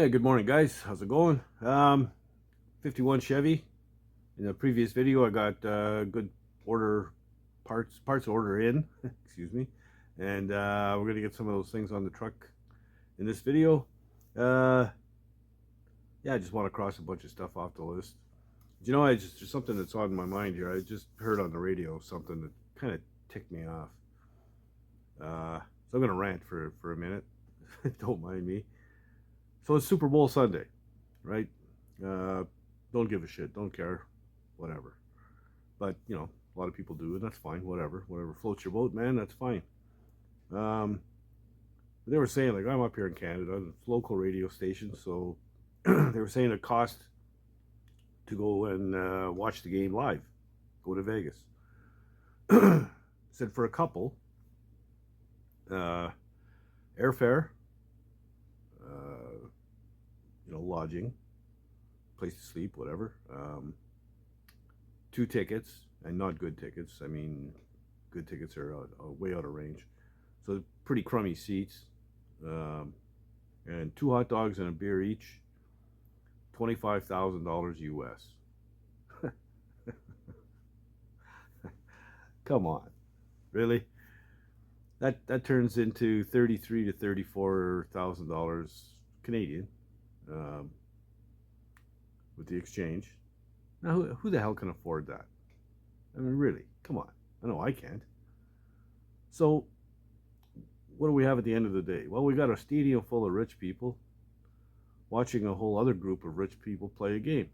Yeah, good morning, guys. How's it going? 51 Chevy. In the previous video, I got good order parts order in. Excuse me, and we're gonna get some of those things on the truck in this video. Uh, yeah, I just want to cross a bunch of stuff off the list. You know, just something that's on my mind here. I just heard on the radio something that kind of ticked me off. So I'm gonna rant for a minute. Don't mind me. So it's Super Bowl Sunday, right? Uh, don't give a shit, don't care, whatever. But you know, a lot of people do, and that's fine. Whatever floats your boat, man. That's fine. Um, they were saying, like, I'm up here in Canada, it's local radio station, so they were saying it cost to go and watch the game live, go to Vegas. Said for a couple, uh, airfare, lodging, place to sleep, whatever. 2 tickets, and not good tickets. I mean, good tickets are way out of range. So pretty crummy seats. And 2 hot dogs and a beer each. $25,000 US. Come on, really? That turns into $33,000 to $34,000 Canadian. With the exchange. Now, who the hell can afford that? I mean, really, come on. I know I can't. So, what do we have at the end of the day? Well, we got a stadium full of rich people watching a whole other group of rich people play a game.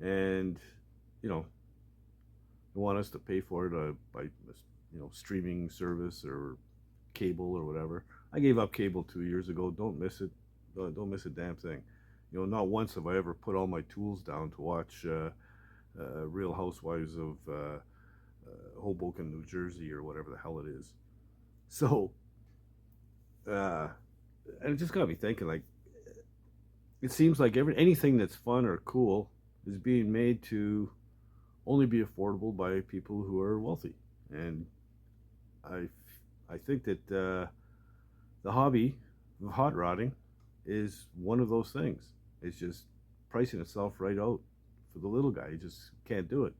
And, you know, they want us to pay for it by, streaming service or cable or whatever. I gave up cable 2 years ago. Don't miss it. Don't miss a damn thing. You know, not once have I ever put all my tools down to watch Real Housewives of Hoboken, New Jersey, or whatever the hell it is. So, and it just got me thinking, like, it seems like anything that's fun or cool is being made to only be affordable by people who are wealthy. And I think that the hobby of hot rodding is one of those things. It's just pricing itself right out for the little guy. You just can't do it.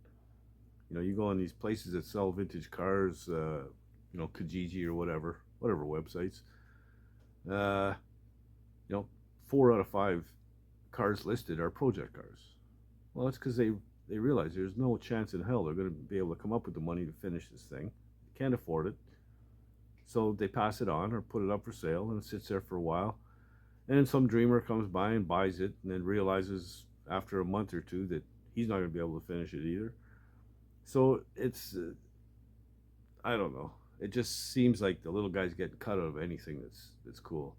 You know, you go on these places that sell vintage cars, Kijiji or whatever websites. 4 out of 5 cars listed are project cars. Well, that's because they realize there's no chance in hell they're going to be able to come up with the money to finish this thing. They can't afford it. So they pass it on or put it up for sale, and it sits there for a while. And then some dreamer comes by and buys it, and then realizes after a month or two that he's not going to be able to finish it either. So it's, I don't know. It just seems like the little guy's getting cut out of anything that's cool,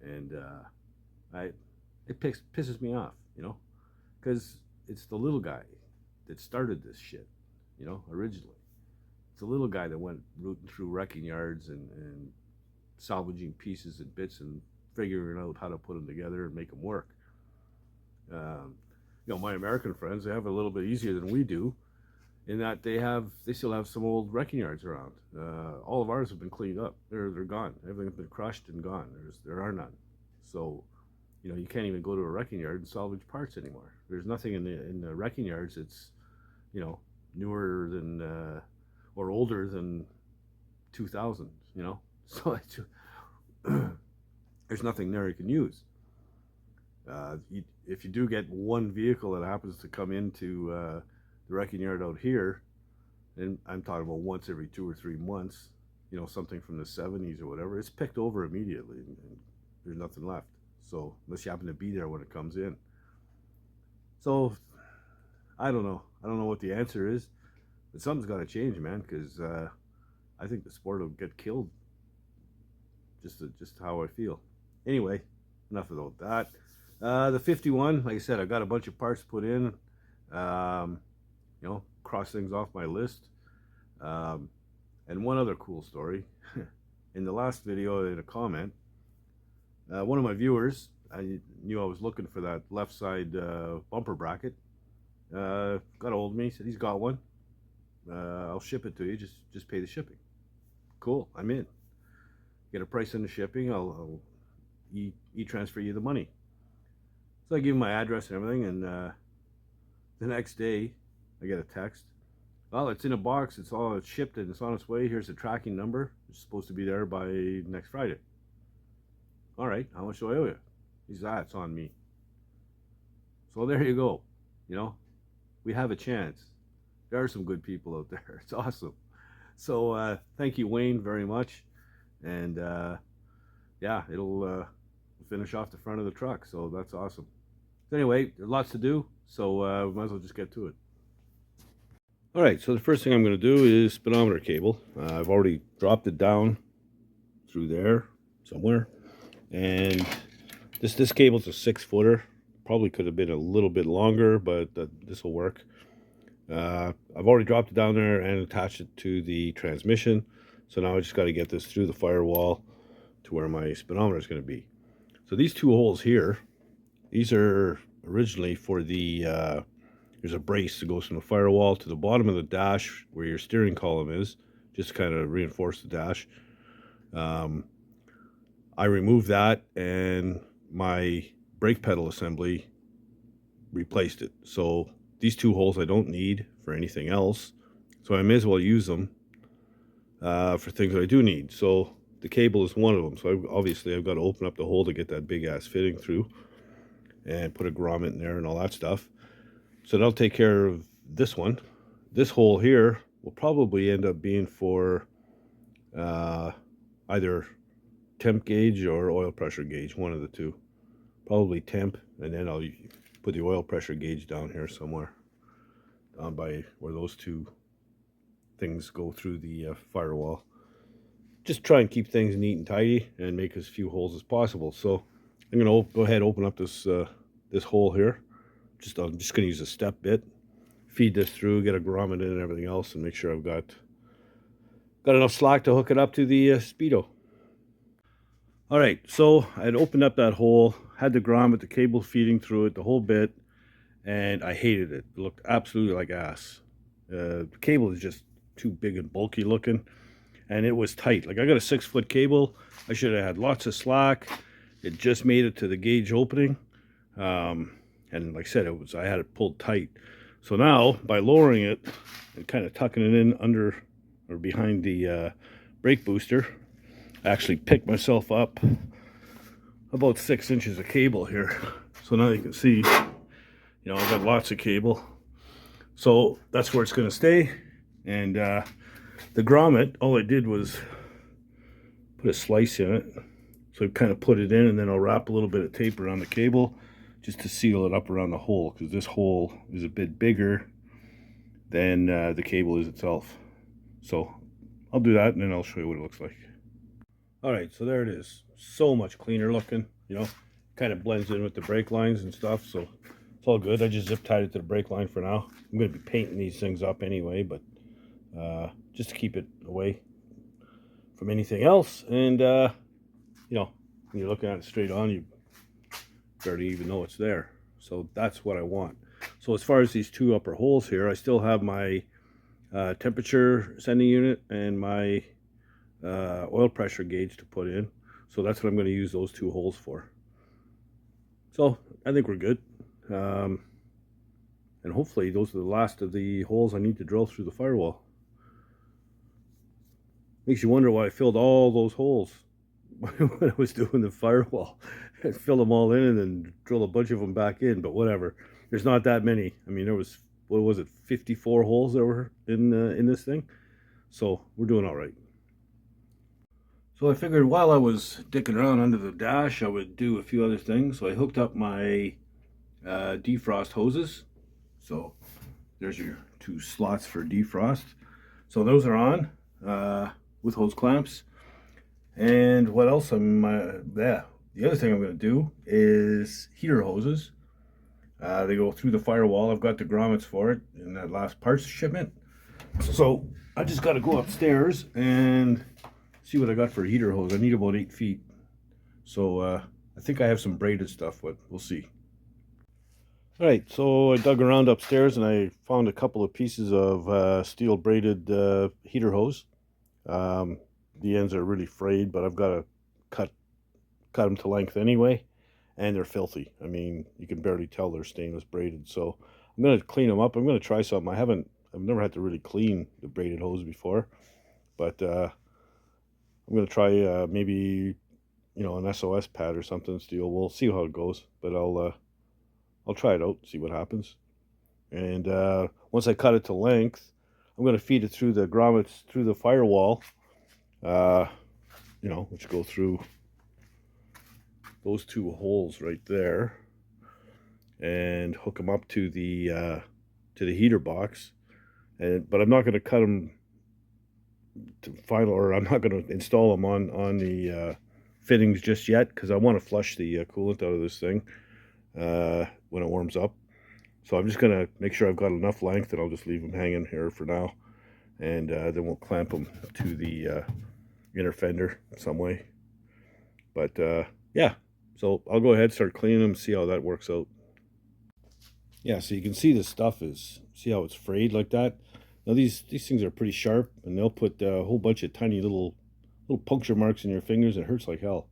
and it pisses me off, because it's the little guy that started this shit, originally. It's the little guy that went rooting through wrecking yards and salvaging pieces and bits and figuring out how to put them together and make them work. My American friends, they have it a little bit easier than we do, in that they still have some old wrecking yards around. All of ours have been cleaned up. They're gone. Everything's been crushed and gone. There are none. So, you can't even go to a wrecking yard and salvage parts anymore. There's nothing in the wrecking yards that's, newer than or older than 2000. So there's nothing there you can use. If you do get one vehicle that happens to come into the wrecking yard out here, and I'm talking about once every 2 or 3 months, something from the 70s or whatever, it's picked over immediately, and there's nothing left. So unless you happen to be there when it comes in. So I don't know what the answer is, but something's got to change, man, because I think the sport will get killed. Just how I feel. Anyway, enough about that. The 51, like I said, I got a bunch of parts put in. Cross things off my list. And one other cool story. In the last video, in a comment, one of my viewers, I knew I was looking for that left side bumper bracket. Got a hold of me, said he's got one. I'll ship it to you. Just pay the shipping. Cool, I'm in. Get a price on the shipping. I'll transfer you the money. So I give him my address and everything, and the next day I get a text. Well, it's in a box. It's all shipped and it's on its way. Here's the tracking number. It's supposed to be there by next Friday. All right, how much do I owe you? He says, it's on me. So there you go. You know, we have a chance. There are some good people out there. It's awesome. So thank you, Wayne, very much. And yeah, it'll finish off the front of the truck. So that's awesome. So anyway, there's lots to do. So we might as well just get to it. All right, so the first thing I'm going to do is speedometer cable. I've already dropped it down through there somewhere. And this cable's a 6-footer. Probably could have been a little bit longer, but this will work. I've already dropped it down there and attached it to the transmission. So now I just got to get this through the firewall to where my speedometer is going to be. So these two holes here, these are originally for the there's a brace that goes from the firewall to the bottom of the dash where your steering column is, just to kind of reinforce the dash. I removed that, and my brake pedal assembly replaced it. So these two holes I don't need for anything else, so I may as well use them for things that I do need. So the cable is one of them. So obviously I've got to open up the hole to get that big ass fitting through and put a grommet in there and all that stuff. So that'll take care of this one. This hole here will probably end up being for either temp gauge or oil pressure gauge, one of the two. Probably temp, and then I'll put the oil pressure gauge down here somewhere, down by where those two things go through the firewall. Just try and keep things neat and tidy and make as few holes as possible. So I'm going to go ahead and open up this this hole here. I'm just going to use a step bit, feed this through, get a grommet in and everything else, and make sure I've got enough slack to hook it up to the Speedo. All right, so I had opened up that hole, had the grommet, the cable feeding through it, the whole bit, and I hated it. It looked absolutely like ass. The cable is just too big and bulky looking, and it was tight. Like, I got a 6-foot cable. I should have had lots of slack. It just made it to the gauge opening. And like I said, I had it pulled tight. So now, by lowering it and kind of tucking it in under or behind the brake booster, I actually picked myself up about 6 inches of cable here. So now you can see, you know, I've got lots of cable. So that's where it's going to stay. And the grommet, all I did was put a slice in it. So I kind of put it in, and then I'll wrap a little bit of tape around the cable just to seal it up around the hole, because this hole is a bit bigger than the cable is itself. So I'll do that, and then I'll show you what it looks like. All right, so there it is. So much cleaner looking, you know, kind of blends in with the brake lines and stuff, so it's all good. I just zip tied it to the brake line for now. I'm going to be painting these things up anyway, but just to keep it away from anything else. And you know, when you're looking at it straight on, you barely even know it's there. So that's what I want. So as far as these two upper holes here, I still have my temperature sending unit and my oil pressure gauge to put in. So that's what I'm going to use those two holes for. So I think we're good. And hopefully those are the last of the holes I need to drill through the firewall. Makes you wonder why I filled all those holes when I was doing the firewall. I fill them all in and then drill a bunch of them back in, but whatever. There's not that many. I mean, there was, what was it, 54 holes that were in this thing. So we're doing all right. So I figured while I was dicking around under the dash, I would do a few other things. So I hooked up my defrost hoses. So there's your two slots for defrost. So those are on with hose clamps. And what else? The other thing I'm going to do is heater hoses. They go through the firewall. I've got the grommets for it in that last parts shipment. So I just got to go upstairs and see what I got for a heater hose. I need about 8 feet. So I think I have some braided stuff, but we'll see. All right, so I dug around upstairs and I found a couple of pieces of steel braided heater hose. The ends are really frayed, but I've got to cut cut them to length anyway, and they're filthy. I mean, you can barely tell they're stainless braided. So I'm going to clean them up. I'm going to try something. I've never had to really clean the braided hose before, but I'm going to try maybe, you know, an SOS pad or something, steel. We'll see how it goes, but I'll try it out, see what happens. And once I cut it to length, I'm going to feed it through the grommets, through the firewall, you know, which go through those two holes right there, and hook them up to the heater box. But I'm not going to cut them to final, or I'm not going to install them on the fittings just yet, because I want to flush the coolant out of this thing when it warms up. So I'm just going to make sure I've got enough length, and I'll just leave them hanging here for now, and then we'll clamp them to the inner fender some way. But yeah, so I'll go ahead, start cleaning them, see how that works out. Yeah, so you can see the stuff is, see how it's frayed like that. Now these things are pretty sharp, and they'll put a whole bunch of tiny little puncture marks in your fingers. It hurts like hell.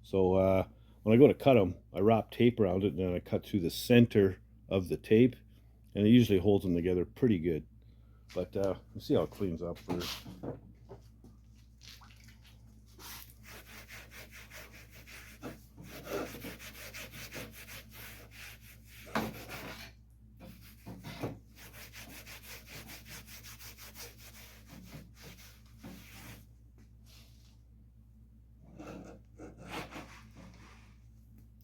So when I go to cut them, I wrap tape around it, and then I cut through the center of the tape, and it usually holds them together pretty good. But we'll see how it cleans up first.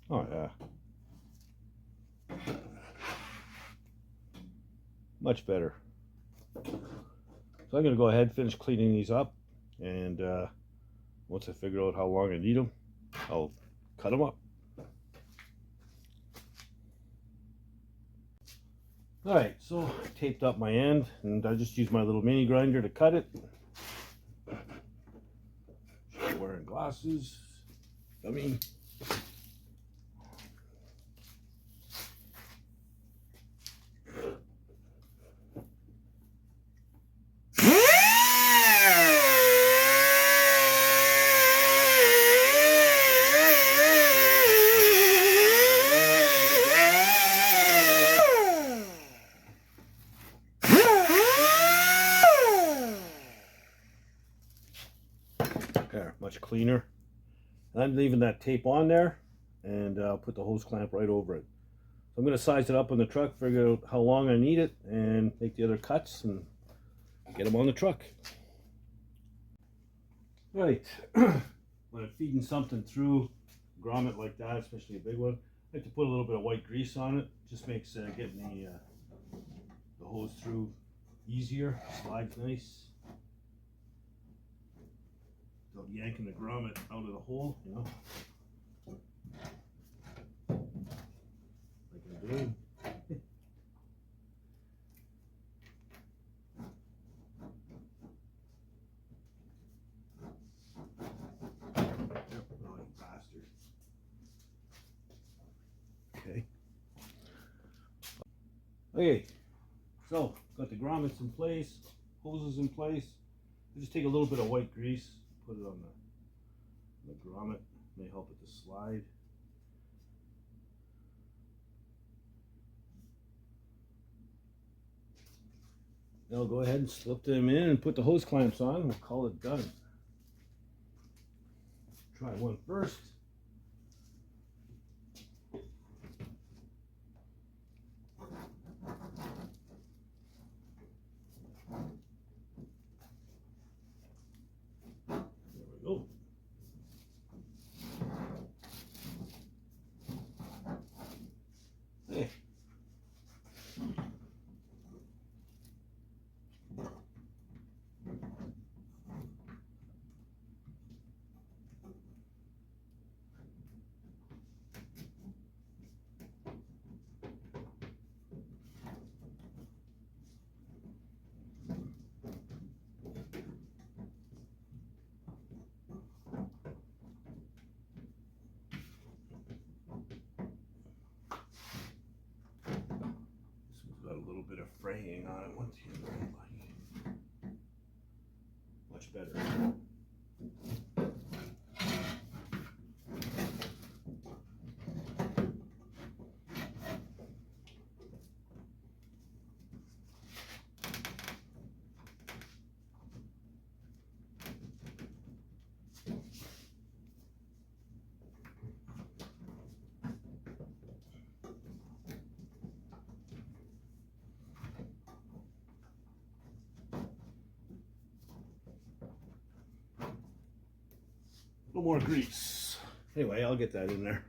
Oh yeah. Much better. So I'm going to go ahead and finish cleaning these up, and once I figure out how long I need them, I'll cut them up. Alright, so I taped up my end, and I just used my little mini grinder to cut it. Wearing glasses. I mean, much cleaner. And I'm leaving that tape on there, and I'll put the hose clamp right over it. So I'm going to size it up on the truck, figure out how long I need it, and make the other cuts and get them on the truck. Right, when I'm feeding something through a grommet like that, especially a big one, I like to put a little bit of white grease on it. Just makes getting the hose through easier, slides nice. So yanking the grommet out of the hole, you know, like I'm doing. Okay, so got the grommets in place, hoses in place. I just take a little bit of white grease, put it on the grommet, may help it to slide. Now I'll go ahead and slip them in and put the hose clamps on. We'll call it done. Try one first. A little bit of fraying on it once you like. Much better. No more grease. Anyway, I'll get that in there.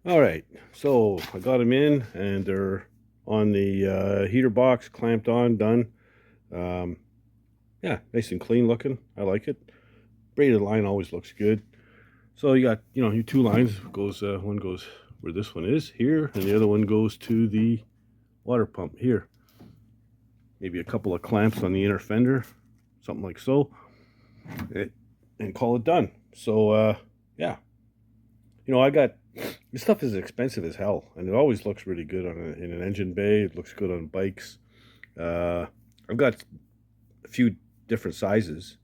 All right, so I got them in, and they're on the heater box, clamped on, done. Yeah, nice and clean looking. I like it. Braided line always looks good. So you got, your two lines. One goes where this one is here, and the other one goes to the water pump here. Maybe a couple of clamps on the inner fender, something like so, and call it done. So yeah, I got this stuff is expensive as hell, and it always looks really good in an engine bay. It looks good on bikes. I've got a few different sizes,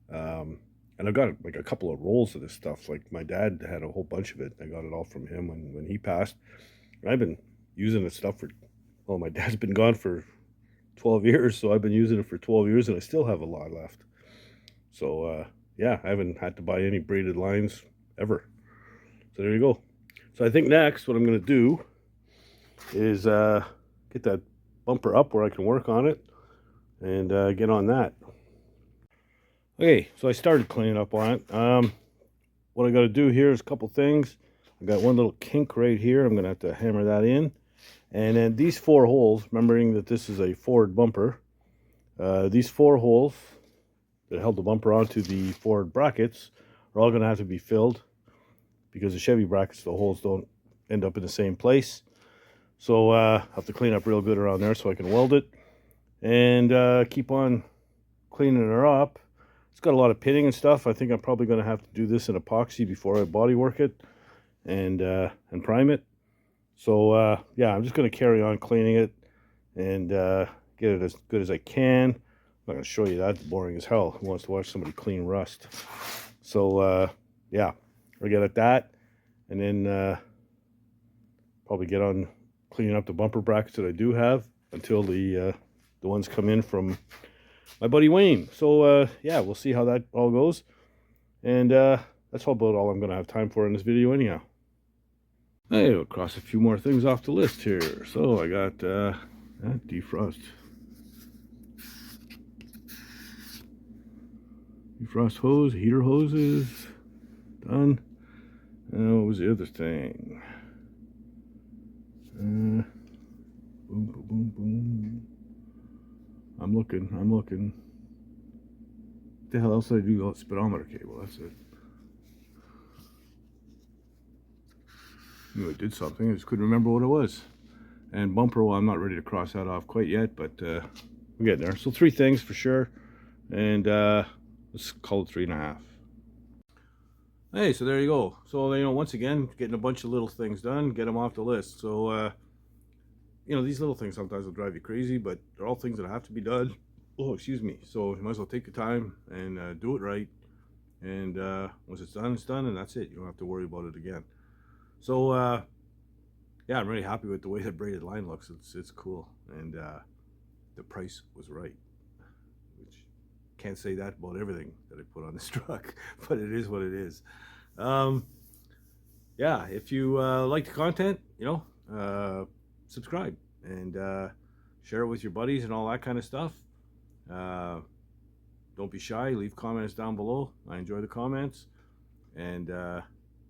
and I've got like a couple of rolls of this stuff. Like my dad had a whole bunch of it. I got it all from him when he passed. And I've been using this stuff well, my dad's been gone for 12 years, so I've been using it for 12 years, and I still have a lot left. So yeah, I haven't had to buy any braided lines ever. So there you go. So I think next what I'm going to do is get that bumper up where I can work on it and get on that. Okay, so I started cleaning up on it. What I got to do here is a couple things. I got one little kink right here. I'm going to have to hammer that in. And then these 4 holes, remembering that this is a forward bumper, these 4 holes that held the bumper onto the forward brackets are all going to have to be filled, because the Chevy brackets, the holes don't end up in the same place. So I have to clean up real good around there so I can weld it, and keep on cleaning her up. It's got a lot of pitting and stuff. I think I'm probably going to have to do this in epoxy before I body work it and prime it. So yeah, I'm just going to carry on cleaning it and get it as good as I can. I'm not going to show you that. It's boring as hell. Who wants to watch somebody clean rust? So yeah, I'll get at that, and then probably get on cleaning up the bumper brackets that I do have until the ones come in from my buddy Wayne. So yeah, we'll see how that all goes, and that's about all I'm going to have time for in this video anyhow. Hey, we'll cross a few more things off the list here. So I got defrost hose, heater hoses, done. What was the other thing? Boom, boom, boom, boom. I'm looking. What the hell else did I do? Oh, speedometer cable, that's it. I knew I did something, I just couldn't remember what it was. And bumper, well, I'm not ready to cross that off quite yet, but we're getting there. So 3 things for sure, and let's call it 3.5. Hey, so there you go. So, once again, getting a bunch of little things done, get them off the list. So, these little things sometimes will drive you crazy, but they're all things that have to be done. Oh, excuse me. So you might as well take the time and do it right. And once it's done, and that's it. You don't have to worry about it again. So, yeah, I'm really happy with the way that braided line looks. It's cool, and the price was right. Which, can't say that about everything that I put on this truck, but it is what it is. Yeah, if you like the content, subscribe and share it with your buddies and all that kind of stuff. Don't be shy. Leave comments down below. I enjoy the comments, and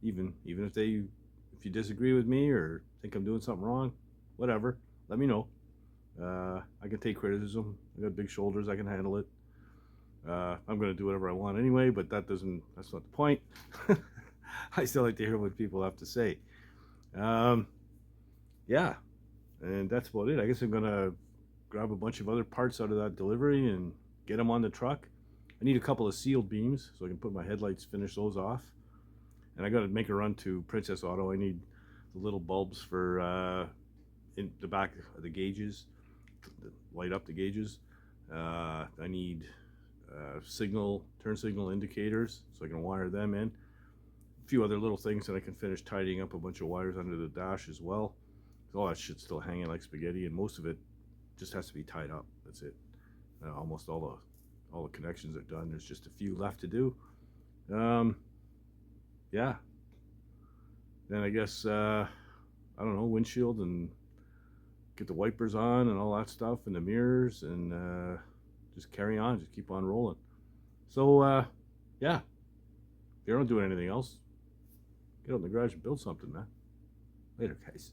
even if you disagree with me or think I'm doing something wrong, whatever, let me know. I can take criticism. I got big shoulders. I can handle it. I'm going to do whatever I want anyway, but that's not the point. I still like to hear what people have to say. Yeah, and that's about it. I guess I'm going to grab a bunch of other parts out of that delivery and get them on the truck. I need a couple of sealed beams so I can put my headlights, finish those off. And I got to make a run to Princess Auto. I need the little bulbs for in the back of the gauges, to light up the gauges. I need turn signal indicators so I can wire them in. A few other little things that I can finish tidying up, a bunch of wires under the dash as well. All that shit's still hanging like spaghetti, and most of it just has to be tied up. That's it. Almost all the connections are done. There's just a few left to do. Yeah. Then I guess I don't know, windshield, and get the wipers on and all that stuff, and the mirrors, and just carry on, just keep on rolling. So Yeah. If you're not doing anything else, get out in the garage and build something, man. Later, guys.